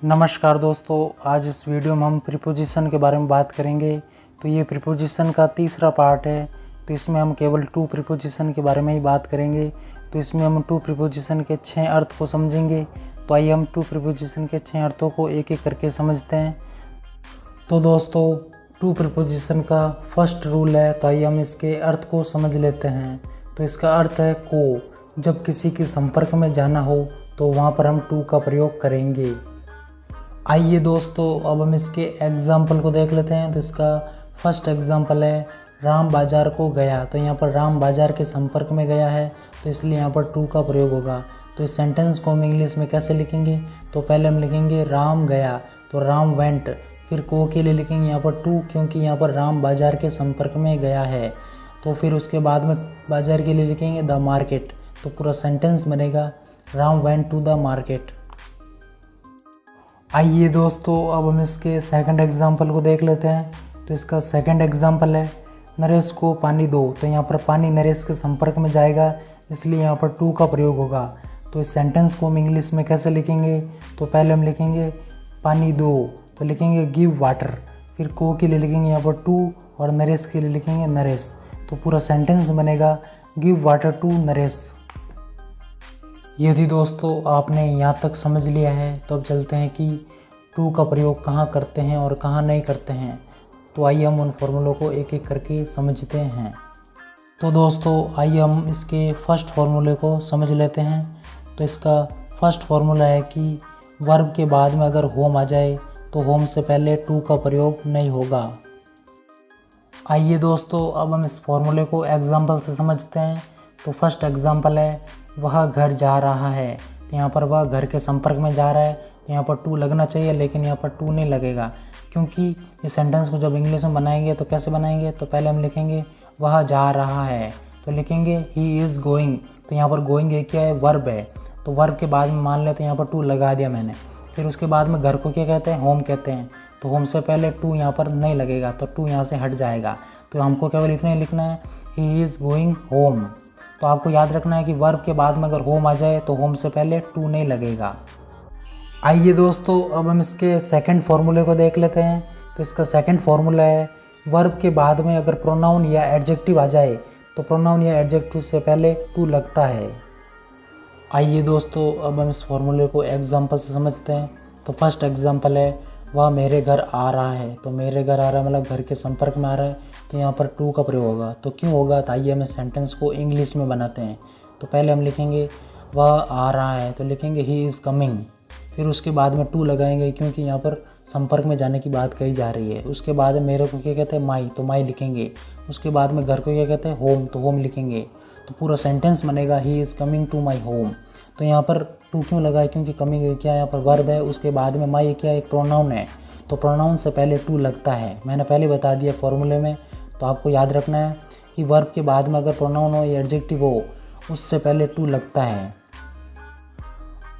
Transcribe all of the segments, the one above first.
नमस्कार दोस्तों, आज इस वीडियो में हम प्रीपोजिशन के बारे में बात करेंगे। तो ये प्रीपोजिशन का तीसरा पार्ट है। तो इसमें हम केवल टू प्रीपोजिशन के बारे में ही बात करेंगे। तो इसमें हम टू प्रीपोजिशन के 6 अर्थ को समझेंगे। तो आइए हम टू प्रीपोजिशन के 6 अर्थों को एक एक करके समझते हैं। तो दोस्तों, टू प्रीपोजिशन का फर्स्ट रूल है। तो आइए हम इसके अर्थ को समझ लेते हैं। तो इसका अर्थ है को। जब किसी के संपर्क में जाना हो तो वहाँ पर हम टू का प्रयोग करेंगे। आइए दोस्तों, अब हम इसके एग्जाम्पल को देख लेते हैं। तो इसका फर्स्ट एग्जाम्पल है राम बाज़ार को गया। तो यहाँ पर राम बाज़ार के संपर्क में गया है, तो इसलिए यहाँ पर टू का प्रयोग होगा। तो इस सेंटेंस को हम इंग्लिश में कैसे लिखेंगे? तो पहले हम लिखेंगे राम गया, तो राम वेंट। फिर को के लिए लिखेंगे यहाँ पर टू, क्योंकि यहाँ पर राम बाज़ार के संपर्क में गया है। तो फिर उसके बाद में बाज़ार के लिए लिखेंगे द मार्केट। तो पूरा सेंटेंस बनेगा Ram went to the market. आइए दोस्तों, अब हम इसके सेकंड एग्जाम्पल को देख लेते हैं। तो इसका सेकंड एग्जाम्पल है नरेश को पानी दो। तो यहाँ पर पानी नरेश के संपर्क में जाएगा, इसलिए यहाँ पर टू का प्रयोग होगा। तो इस सेंटेंस को हम इंग्लिश में कैसे लिखेंगे? तो पहले हम लिखेंगे पानी दो, तो लिखेंगे गिव वाटर। फिर को के लिए लिखेंगे यहाँ पर टू और नरेश के लिए लिखेंगे नरेश। तो पूरा सेंटेंस बनेगा गिव वाटर टू नरेश। यदि दोस्तों आपने यहाँ तक समझ लिया है, तो अब चलते हैं कि टू का प्रयोग कहाँ करते हैं और कहाँ नहीं करते हैं। तो आइए हम उन फॉर्मूलों को एक एक करके समझते हैं। तो दोस्तों, आइए हम इसके फर्स्ट फार्मूले को समझ लेते हैं। तो इसका फर्स्ट फार्मूला है कि वर्ब के बाद में अगर होम आ जाए तो होम से पहले टू का प्रयोग नहीं होगा। आइए दोस्तों, अब हम इस फार्मूले को एग्जाम्पल से समझते हैं। तो फर्स्ट एग्जाम्पल है वह घर जा रहा है। तो यहाँ पर वह घर के संपर्क में जा रहा है, तो यहाँ पर टू लगना चाहिए, लेकिन यहाँ पर टू नहीं लगेगा, क्योंकि इस सेंटेंस को जब इंग्लिश में बनाएंगे तो कैसे बनाएंगे? तो पहले हम लिखेंगे वह जा रहा है, तो लिखेंगे ही इज़ गोइंग। तो यहाँ पर गोइंग क्या है? वर्ब है। तो वर्ब के बाद में मान लेते हैं यहाँ पर टू लगा दिया मैंने। फिर उसके बाद में घर को क्या कहते हैं? होम कहते हैं। तो होम से पहले टू यहाँ पर नहीं लगेगा, तो टू यहाँ से हट जाएगा। तो हमको केवल इतना ही लिखना है ही इज़ गोइंग होम। तो आपको याद रखना है कि वर्ब के बाद में अगर होम आ जाए तो होम से पहले टू नहीं लगेगा। आइए दोस्तों, अब हम इसके सेकंड फार्मूले को देख लेते हैं। तो इसका सेकंड फार्मूला है वर्ब के बाद में अगर प्रोनाउन या एडजेक्टिव आ जाए तो प्रोनाउन या एडजेक्टिव से पहले टू लगता है। आइए दोस्तों, अब हम इस फार्मूले को एग्जाम्पल से समझते हैं। तो फर्स्ट एग्जाम्पल है वह मेरे घर आ रहा है। तो मेरे घर आ रहा है मतलब घर के संपर्क में आ रहा है, तो यहाँ पर टू का प्रयोग होगा। तो क्यों होगा? तो आइए हम इस सेंटेंस को इंग्लिश में बनाते हैं। तो पहले हम लिखेंगे वह आ रहा है, तो लिखेंगे ही इज़ कमिंग। फिर उसके बाद में टू लगाएंगे, क्योंकि यहाँ पर संपर्क में जाने की बात कही जा रही है। उसके बाद मेरे को क्या कहते हैं? माई, तो माई लिखेंगे। उसके बाद में घर को क्या कहते हैं? होम, तो होम लिखेंगे। तो पूरा सेंटेंस बनेगा he is coming to my home. तो यहाँ पर टू क्यों लगा है? क्योंकि कमिंग क्या यहाँ पर वर्ब है, उसके बाद में माई क्या एक प्रोनाउन है। तो प्रोनाउन से पहले टू लगता है, मैंने पहले बता दिया फॉर्मूले में। तो आपको याद रखना है कि वर्ब के बाद में अगर प्रोनाउन हो या एडजेक्टिव हो, उससे पहले टू लगता है।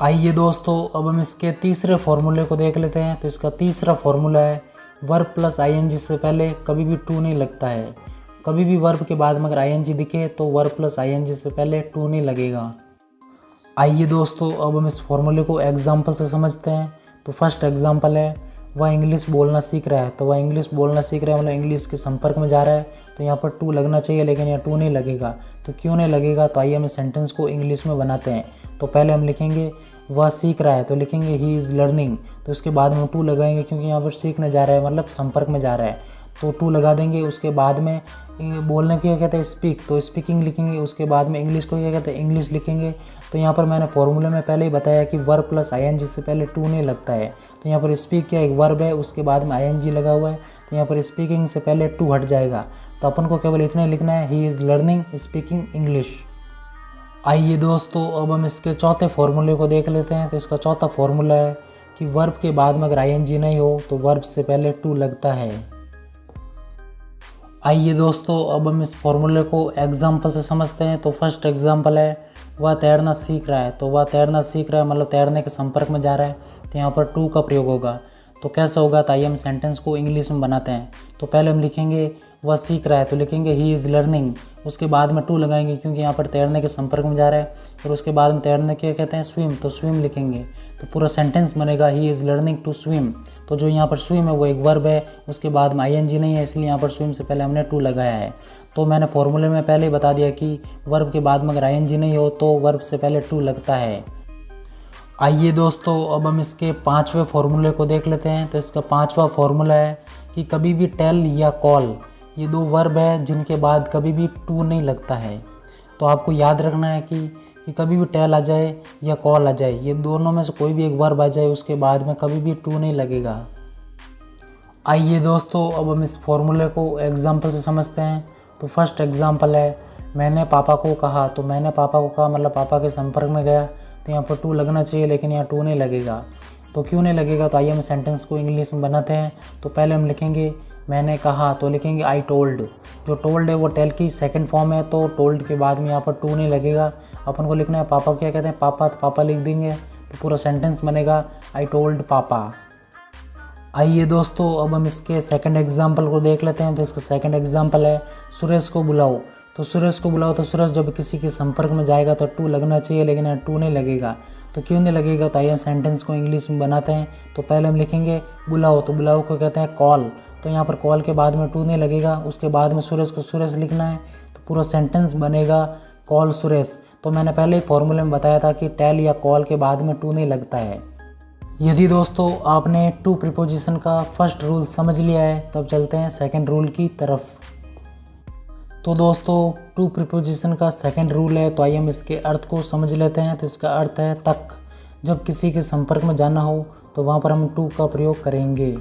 आइए दोस्तों, अब हम इसके तीसरे फार्मूले को देख लेते हैं। तो इसका तीसरा फार्मूला है वर्ब प्लस आईएनजी से पहले कभी भी टू नहीं लगता है। कभी भी वर्ब के बाद में अगर आईएनजी दिखे तो वर्ब प्लस आईएनजी से पहले टू नहीं लगेगा। आइए दोस्तों, अब हम इस फार्मूले को एग्जाम्पल से समझते हैं। तो फर्स्ट एग्जाम्पल है वह इंग्लिश बोलना सीख रहा है। तो वह इंग्लिश बोलना सीख रहा है मतलब इंग्लिश के संपर्क में जा रहा है, तो यहाँ पर टू लगना चाहिए, लेकिन यहाँ टू नहीं लगेगा। तो क्यों नहीं लगेगा? तो आइए हम इस सेंटेंस को इंग्लिश में बनाते हैं। तो पहले हम लिखेंगे वह सीख रहा है, तो लिखेंगे ही इज़ लर्निंग। तो उसके बाद में टू लगाएंगे, क्योंकि यहाँ पर सीखने जा रहा है मतलब संपर्क में जा रहा है, तो टू लगा देंगे। उसके बाद में बोलने को क्या कहते हैं? स्पीक, तो स्पीकिंग लिखेंगे। उसके बाद में इंग्लिश को क्या कहते हैं? इंग्लिश लिखेंगे। तो यहाँ पर मैंने फॉर्मूले में पहले ही बताया कि वर्ब प्लस आईएनजी से पहले टू नहीं लगता है। तो यहाँ पर स्पीक क्या एक वर्ब है, उसके बाद में आईएनजी लगा हुआ है, तो यहाँ पर स्पीकिंग से पहले टू हट जाएगा। तो अपन को केवल इतना ही लिखना है ही इज़ लर्निंग स्पीकिंग इंग्लिश। आइए दोस्तों, अब हम इसके चौथे फार्मूले को देख लेते हैं। तो इसका चौथा फार्मूला है कि वर्ब के बाद में अगर आईएनजी नहीं हो तो वर्ब से पहले टू लगता है। आइए दोस्तों, अब हम इस फार्मूले को एग्जाम्पल से समझते हैं। तो फर्स्ट एग्जाम्पल है वह तैरना सीख रहा है। तो वह तैरना सीख रहा है मतलब तैरने के संपर्क में जा रहा है, तो यहाँ पर टू का प्रयोग होगा। तो कैसे होगा, तो आइए हम सेंटेंस को इंग्लिश में बनाते हैं। तो पहले हम लिखेंगे वह सीख रहा है, तो लिखेंगे ही इज़ लर्निंग। उसके बाद में टू लगाएंगे क्योंकि यहाँ पर तैरने के संपर्क में जा रहा है। और उसके बाद में तैरने के कहते हैं स्विम, तो स्विम लिखेंगे। तो पूरा सेंटेंस बनेगा he is learning to swim. तो जो यहाँ पर स्विम है वो एक वर्ब है, उसके बाद में आईएनजी नहीं है, इसलिए यहाँ पर स्विम से पहले हमने टू लगाया है। तो मैंने फॉर्मूले में पहले ही बता दिया कि वर्ब के बाद में अगर आईएनजी नहीं हो तो वर्ब से पहले टू लगता है। आइए दोस्तों, अब हम इसके 5वें फॉर्मूले को देख लेते हैं। तो इसका 5वां फॉर्मूला है कि कभी भी टेल या कॉल, ये दो वर्ब है जिनके बाद कभी भी टू नहीं लगता है। तो आपको याद रखना है कि कभी भी टेल आ जाए या कॉल आ जाए, ये दोनों में से कोई भी एक वर्ब आ जाए उसके बाद में कभी भी टू नहीं लगेगा। आइए दोस्तों, अब हम इस फॉर्मूले को एग्जाम्पल से समझते हैं। तो फर्स्ट एग्जाम्पल है मैंने पापा को कहा। तो मैंने पापा को कहा मतलब पापा के संपर्क में गया, तो यहाँ पर टू लगना चाहिए, लेकिन यहाँ टू नहीं लगेगा। तो क्यों नहीं लगेगा, तो आइए हम सेंटेंस को इंग्लिश में बनाते हैं। तो पहले हम लिखेंगे मैंने कहा, तो लिखेंगे आई टोल्ड। जो टोल्ड है वो टेल की सेकंड फॉर्म है, तो टोल्ड के बाद में यहाँ पर टू नहीं लगेगा। अपन को लिखना है पापा, क्या कहते हैं पापा, तो पापा लिख देंगे, तो पूरा सेंटेंस बनेगा आई टोल्ड पापा। आइए दोस्तों, अब हम इसके सेकंड एग्जाम्पल को देख लेते हैं। तो इसका सेकंड एग्जाम्पल है सुरेश को बुलाओ। तो सुरेश को बुलाओ, तो सुरेश जब किसी के संपर्क में जाएगा तो टू लगना चाहिए, लेकिन यहाँ टू नहीं लगेगा। तो क्यों नहीं लगेगा, तो आइए हम सेंटेंस को इंग्लिश में बनाते हैं। तो पहले हम लिखेंगे बुलाओ, तो बुलाओ को कहते हैं कॉल। तो यहाँ पर कॉल के बाद में टू नहीं लगेगा, उसके बाद में सुरेश को सुरेश लिखना है, तो पूरा सेंटेंस बनेगा कॉल सुरेश। तो मैंने पहले ही फॉर्मूले में बताया था कि टेल या कॉल के बाद में टू नहीं लगता है। यदि दोस्तों आपने टू प्रीपोजिशन का फर्स्ट रूल समझ लिया है, तो अब चलते हैं सेकंड रूल की तरफ। तो दोस्तों टू प्रीपोजिशन का सेकंड रूल है, तो आइए हम इसके अर्थ को समझ लेते हैं। तो इसका अर्थ है तक। जब किसी के संपर्क में जाना हो तो वहाँ पर हम टू का प्रयोग करेंगे।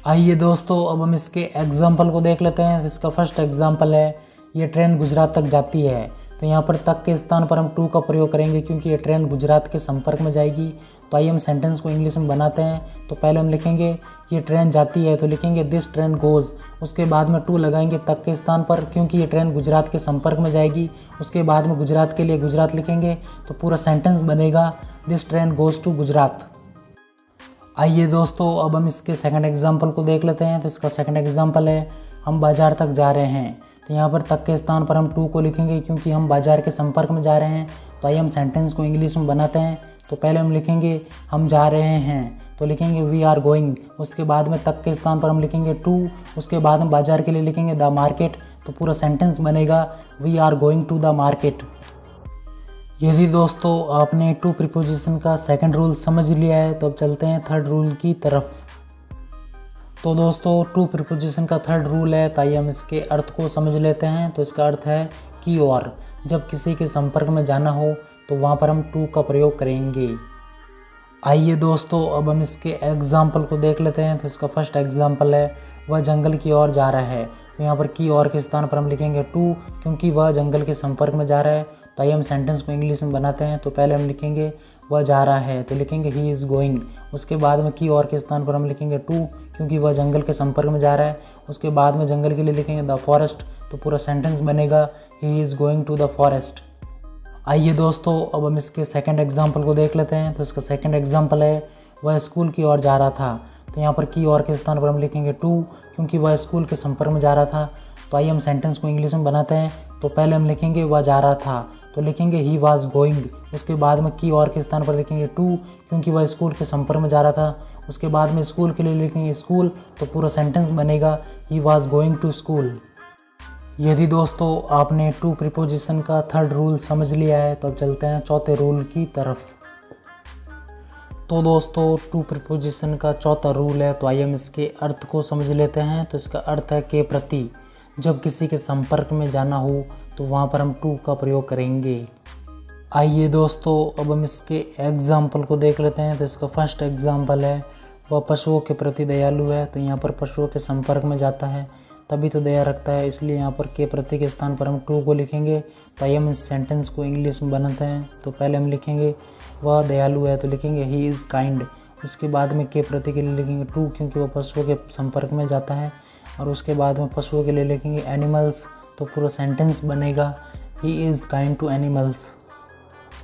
आइए दोस्तों, अब हम इसके एग्जाम्पल को देख लेते हैं। तो इसका फर्स्ट एग्जाम्पल है ये ट्रेन गुजरात तक जाती है। तो यहाँ पर तक के स्थान पर हम टू का प्रयोग करेंगे क्योंकि ये ट्रेन गुजरात के संपर्क में जाएगी। तो आइए हम सेंटेंस को इंग्लिश में बनाते हैं। तो पहले हम लिखेंगे ये ट्रेन जाती है, तो लिखेंगे दिस ट्रेन गोज़। उसके बाद में टू लगाएंगे तक के स्थान पर क्योंकि ये ट्रेन गुजरात के संपर्क में जाएगी। उसके बाद में गुजरात के लिए गुजरात लिखेंगे, तो पूरा सेंटेंस बनेगा this train goes to Gujarat. आइए दोस्तों, अब हम इसके सेकंड एग्जाम्पल को देख लेते हैं। तो इसका सेकंड एग्जाम्पल है हम बाज़ार तक जा रहे हैं। तो यहाँ पर तक के स्थान पर हम टू को लिखेंगे क्योंकि हम बाज़ार के संपर्क में जा रहे हैं। तो आइए हम सेंटेंस को इंग्लिश में बनाते हैं। तो पहले हम लिखेंगे हम जा रहे हैं, तो लिखेंगे वी आर गोइंग। उसके बाद में तक के स्थान पर हम लिखेंगे टू, उसके बाद हम बाज़ार के लिए लिखेंगे द मार्केट। तो पूरा सेंटेंस बनेगा we are going to the market. यदि दोस्तों आपने टू प्रीपोजिशन का सेकंड रूल समझ लिया है, तो अब चलते हैं थर्ड रूल की तरफ। तो दोस्तों टू प्रीपोजिशन का थर्ड रूल है, तो आइए हम इसके अर्थ को समझ लेते हैं। तो इसका अर्थ है की और। जब किसी के संपर्क में जाना हो तो वहाँ पर हम टू का प्रयोग करेंगे। आइए दोस्तों, अब हम इसके एग्जाम्पल को देख लेते हैं। तो इसका फर्स्ट एग्जाम्पल है वह जंगल की ओर जा रहा है। तो यहाँ पर की और के स्थान पर हम लिखेंगे टू क्योंकि वह जंगल के संपर्क में जा रहा है। तो आइए हम सेंटेंस को इंग्लिश में बनाते हैं। तो पहले हम लिखेंगे वह जा रहा है, तो लिखेंगे ही इज़ गोइंग। उसके बाद में की और के स्थान पर हम लिखेंगे टू क्योंकि वह जंगल के संपर्क में जा रहा है। उसके बाद में जंगल के लिए लिखेंगे द फॉरेस्ट। तो पूरा सेंटेंस बनेगा he is going to the forest. आइए दोस्तों, अब हम इसके सेकंड एग्जाम्पल को देख लेते हैं। तो इसका सेकंड एग्जाम्पल है वह स्कूल की ओर जा रहा था। तो यहाँ पर की और के स्थान पर हम लिखेंगे टू क्योंकि वह स्कूल के संपर्क में जा रहा था। तो आइए हम सेंटेंस को इंग्लिश में बनाते हैं। तो पहले हम लिखेंगे वह जा रहा था, तो लिखेंगे ही वाज गोइंग। उसके बाद में की और के स्थान पर लिखेंगे टू क्योंकि वह स्कूल के संपर्क में जा रहा था। उसके बाद में स्कूल के लिए लिखेंगे स्कूल। तो पूरा सेंटेंस बनेगा he was going to school. यदि दोस्तों आपने टू प्रीपोजिशन का थर्ड रूल समझ लिया है, तो अब चलते हैं चौथे रूल की तरफ। तो दोस्तों टू प्रीपोजिशन का चौथा रूल है, तो आइए हम इसके अर्थ को समझ लेते हैं। तो इसका अर्थ है के प्रति। जब किसी के संपर्क में जाना हो तो वहाँ पर हम टू का प्रयोग करेंगे। आइए दोस्तों, अब हम इसके एग्जाम्पल को देख लेते हैं। तो इसका फर्स्ट एग्जाम्पल है वह पशुओं के प्रति दयालु है। तो यहाँ पर पशुओं के संपर्क में जाता है तभी तो दया रखता है, इसलिए यहाँ पर के प्रति के स्थान पर हम टू को लिखेंगे। तो आइए हम इस सेंटेंस को इंग्लिश में बनाते हैं। तो पहले हम लिखेंगे वह दयालु है, तो लिखेंगे ही इज़ काइंड। उसके बाद में के प्रति के लिए लिखेंगे टू क्योंकि वह पशुओं के संपर्क में जाता है। और उसके बाद में पशुओं के लिए लिखेंगे एनिमल्स। तो पूरा सेंटेंस बनेगा he is kind to animals.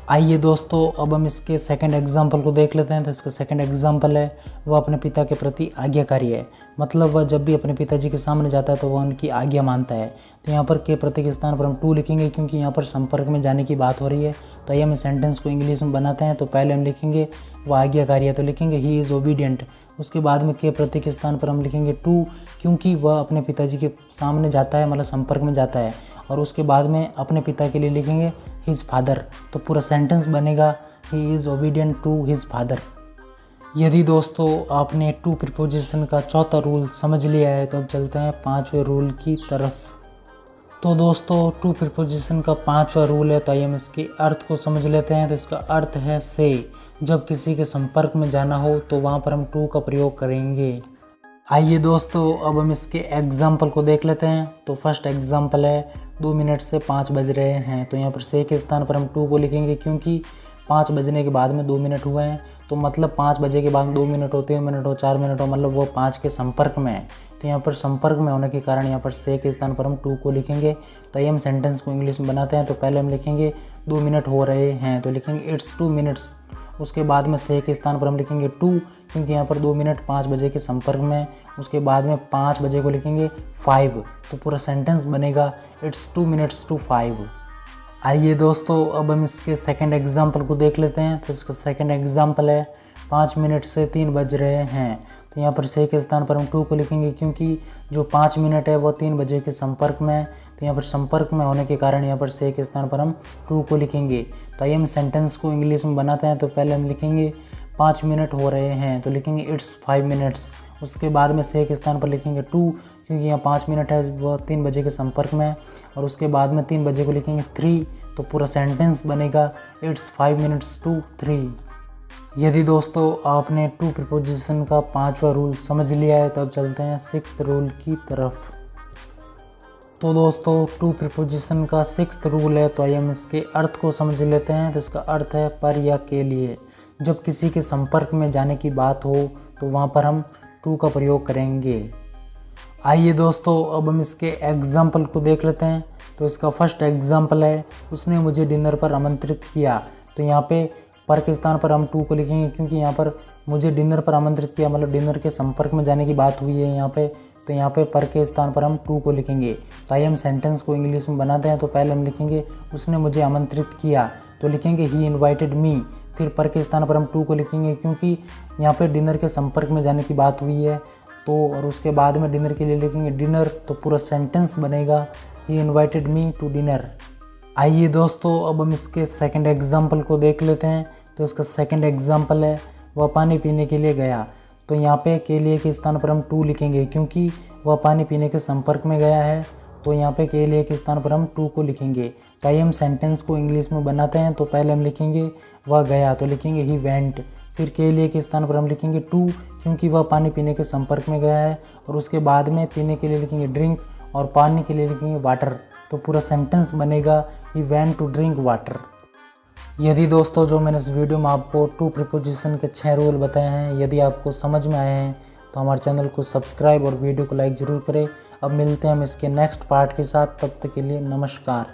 आइए दोस्तों, अब हम इसके सेकंड एग्जाम्पल को देख लेते हैं। तो इसका सेकंड एग्जाम्पल है वह अपने पिता के प्रति आज्ञाकारी है। मतलब वह जब भी अपने पिताजी के सामने जाता है तो वह उनकी आज्ञा मानता है। तो यहाँ पर के प्रतीक के स्थान पर हम टू लिखेंगे क्योंकि यहाँ पर संपर्क में जाने की बात हो रही है। तो आइए हम सेंटेंस को इंग्लिश में बनाते हैं। तो पहले हम लिखेंगे वह आज्ञाकारी है, तो लिखेंगे ही इज़ ओबीडियंट। उसके बाद में के प्रतीक के स्थान पर हम लिखेंगे टू, क्योंकि वह अपने पिताजी के सामने जाता है, मतलब संपर्क में जाता है। और उसके बाद में अपने पिता के लिए लिखेंगे हिज फादर। तो पूरा सेंटेंस बनेगा he is obedient to his father. यदि दोस्तों आपने टू प्रीपोजिशन का चौथा रूल समझ लिया है तो अब चलते हैं पांचवें रूल की तरफ। तो दोस्तों टू प्रीपोजिशन का पांचवा रूल है, तो आइए हम इसके अर्थ को समझ लेते हैं। तो इसका अर्थ है से। जब किसी के संपर्क में जाना हो तो वहाँ पर हम टू का प्रयोग करेंगे। आइए दोस्तों, अब हम इसके एग्जाम्पल को देख लेते हैं। तो फर्स्ट एग्जाम्पल है 2 मिनट से 5 बज रहे हैं। तो यहाँ पर से के स्थान पर हम टू को लिखेंगे क्योंकि 5 बजने के बाद में 2 मिनट हुए हैं। तो मतलब 5 बजे के बाद 2 मिनट हो, 3 मिनट हो, 4 मिनट हो, मतलब वो 5 के संपर्क में है। तो यहाँ पर संपर्क में होने के कारण यहाँ पर से के स्थान पर हम टू को लिखेंगे। तो आइए हम सेंटेंस को इंग्लिश में बनाते हैं। तो पहले हम लिखेंगे 2 मिनट हो रहे हैं, तो लिखेंगे इट्स 2 मिनट्स। उसके बाद में से के स्थान पर हम लिखेंगे टू, क्योंकि यहाँ पर 2 मिनट 5 बजे के संपर्क में। उसके बाद में 5 बजे को लिखेंगे 5। तो पूरा सेंटेंस बनेगा इट्स 2 मिनट्स टू 5। आइए दोस्तों, अब हम इसके सेकंड एग्जाम्पल को देख लेते हैं। तो इसका सेकंड एग्जाम्पल है 5 मिनट से 3 बज रहे हैं। तो यहाँ पर से के स्थान पर हम टू को लिखेंगे क्योंकि जो 5 मिनट है वो 3 बजे के संपर्क में है। तो यहाँ पर संपर्क में होने के कारण यहाँ पर से के स्थान पर हम टू को लिखेंगे। तो आइए हम सेंटेंस को इंग्लिश में बनाते हैं। तो पहले हम लिखेंगे 5 मिनट हो रहे हैं, तो लिखेंगे इट्स 5 मिनट्स। उसके बाद में से के स्थान पर लिखेंगे टू, क्योंकि यहाँ 5 मिनट है वो 3 बजे के संपर्क में है। और उसके बाद में 3 बजे को लिखेंगे 3। तो पूरा सेंटेंस बनेगा इट्स 5 मिनट्स टू 3। यदि दोस्तों आपने टू प्रीपोजिशन का पांचवा रूल समझ लिया है तो अब चलते हैं सिक्स्थ रूल की तरफ। तो दोस्तों टू प्रीपोजिशन का सिक्स्थ रूल है, तो आइए हम इसके अर्थ को समझ लेते हैं। तो इसका अर्थ है पर या के लिए। जब किसी के संपर्क में जाने की बात हो तो वहाँ पर हम टू का प्रयोग करेंगे। आइए दोस्तों, अब हम इसके एग्जाम्पल को देख लेते हैं। तो इसका फर्स्ट एग्जाम्पल है उसने मुझे डिनर पर आमंत्रित किया। तो यहाँ पे पर के स्थान पर हम टू को लिखेंगे क्योंकि यहाँ पर मुझे डिनर पर आमंत्रित किया, मतलब डिनर के संपर्क में जाने की बात हुई है यहाँ पे। तो यहाँ पे पर के स्थान पर हम टू को लिखेंगे। तो आइए हम सेंटेंस को इंग्लिश में बनाते हैं। तो पहले हम लिखेंगे उसने मुझे आमंत्रित किया, तो लिखेंगे ही इन्वाइटेड मी। फिर पर के स्थान पर हम टू को लिखेंगे क्योंकि यहाँ पे डिनर के संपर्क में जाने की बात हुई है। तो और उसके बाद में डिनर के लिए लिखेंगे डिनर। तो पूरा सेंटेंस बनेगा he invited me to dinner. आइए दोस्तों, अब हम इसके सेकंड एग्जाम्पल को देख लेते हैं। तो इसका सेकंड एग्जाम्पल है वह पानी पीने के लिए गया। तो यहाँ पे के लिए के स्थान पर हम टू लिखेंगे क्योंकि वह पानी पीने के संपर्क में गया है। तो यहाँ पे के लिए के स्थान पर हम टू को लिखेंगे। तो आइए हम सेंटेंस को इंग्लिश में बनाते हैं। तो पहले हम लिखेंगे वह गया, तो लिखेंगे ही वेंट। फिर के लिए के स्थान पर हम लिखेंगे टू, क्योंकि वह पानी पीने के संपर्क में गया है। और उसके बाद में पीने के लिए लिखेंगे ड्रिंक और पानी के लिए लिखेंगे वाटर। तो पूरा सेंटेंस बनेगा he went to drink water. यदि दोस्तों जो मैंने इस वीडियो में आपको टू प्रीपोजिशन के 6 रूल बताए हैं, यदि आपको समझ में आए हैं तो हमारे चैनल को सब्सक्राइब और वीडियो को लाइक ज़रूर करें। अब मिलते हैं हम इसके नेक्स्ट पार्ट के साथ, तब तक के लिए नमस्कार।